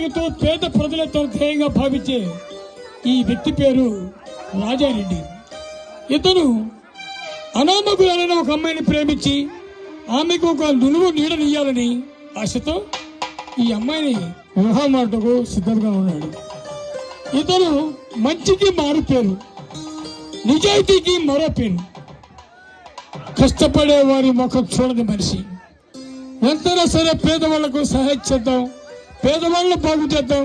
సాగుతూ పేద ప్రజలతో ధ్యేయంగా భావించే ఈ వ్యక్తి పేరు రాజారెడ్డి. ఇతను అనామకులైన ఒక అమ్మాయిని ప్రేమించి ఆమెకు ఒక నునువు నీడనియ్యాలని ఆశతో ఈ అమ్మాయిని వివాహం ఆటకు సిద్ధంగా ఉన్నాడు. ఇతను మంచికి మారు పేరు, నిజాయితీకి మరో పేరు. కష్టపడే వారి ముఖం చూడని మనిషి. ఎంతైనా సరే పేదవాళ్లకు సహాయం చేద్దాం, పేదవాళ్ళను బాగు చేద్దాం.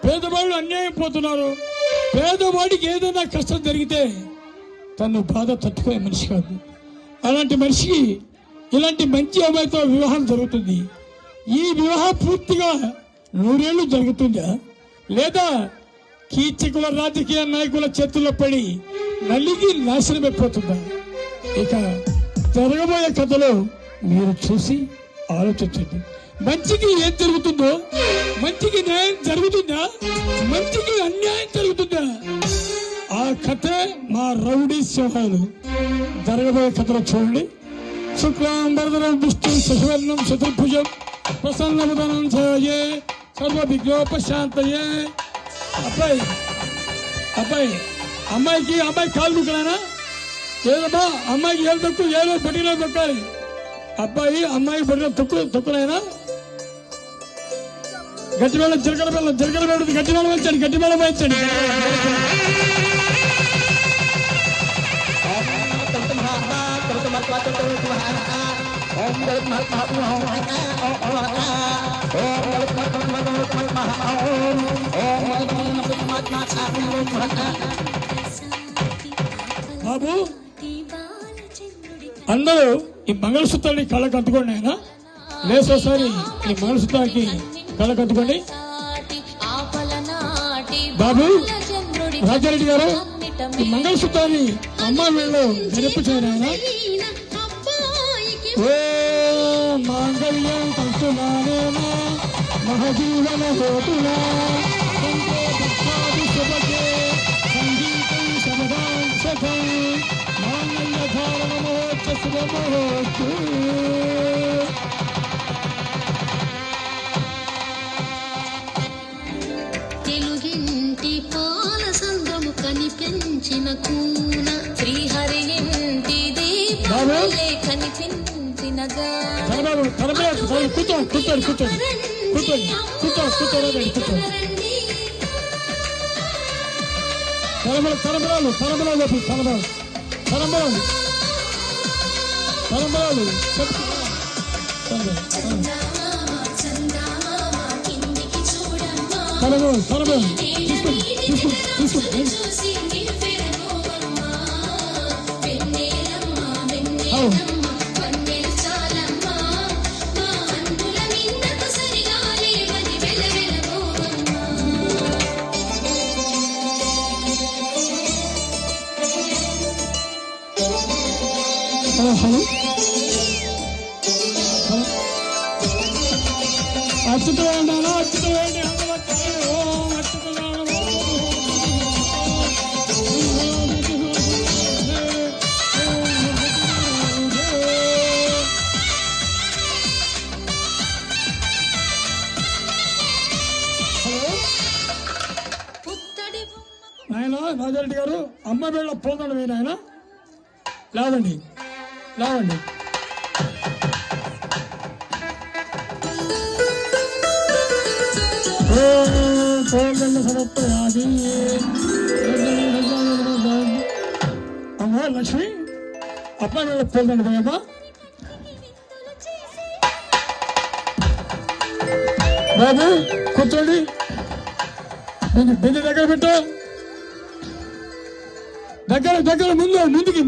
పేదవాళ్ళు అన్యాయం పోతున్నారు. పేదవాడికి ఏదైనా కష్టం జరిగితే తను బాధ తట్టుకునే మనిషి కాదు. అలాంటి మనిషికి ఇలాంటి మంచి అమ్మాయితో వివాహం జరుగుతుంది. ఈ వివాహం పూర్తిగా 100 ఏళ్లు జరుగుతుందా, లేదా కీచకుల రాజకీయ నాయకుల చేతుల్లో పడి నలిగి నాశనమైపోతుందా? ఇక జరగబోయే కథలో మీరు చూసి ఆలోచించండి. మంచికి ఏం జరుగుతుందో, మంచికి న్యాయం జరుగుతుందా, మంచికి అన్యాయం జరుగుతుందా? ఆ కథ మా రౌడీ సింహాలు జరగబోయే కథలో చూడండి. శుక్లాంబరధరం విష్ణు శశివర్ణం చతుర్భుజం ప్రసన్నవదనం ఛాయే సర్వ విఘ్నోపశాంతయే. అమ్మాయి కాలు దుక్కలేనా? ఏదమ్మా అమ్మాయికి ఏళ్ళు తొక్కు, ఏదో బట్టిలో తొక్కాలి. అమ్మాయి బట్టిలో తొక్కులైనా గట్టిమేళ జీలకర్ర బెల్లం గట్టిమేళ వేయించండి. బాబు, అందరూ ఈ మంగళసూత్రాన్ని కళ్ళకు అంటుకోండి. ఆయన లేసోసారి ఈ మంగళసూత్రానికి కళ్ళకు అంటుకోండి. బాబు రాజారెడ్డి గారు, ఈ మంగళసూత్రాన్ని అమ్మాయి వీళ్ళు జరిపించారు. ఆయన ఓ మాంగళ్యం తంతునానేనా మహజీవన హోతునా సంగీతం శబదాంశం మాంగళ్య ధారణ మహోచ్చ శుభమహోత్తు. తెలుగింటి పాల సంద్రము కనిపించిన కూన శ్రీహరి ఇంటి దీపములే కనిపించిన నాయన రాజారెడ్డి గారు, అమ్మ వేళ పోతాడు మీరు. ఆయన లేవండి. అమ్మా లక్ష్మి, అమ్మ వేళ పోతాడు పోయమ్మా. బాబు కూర్చోండి. బిందె దగ్గర పెట్టు. దగ్గర ముందుకి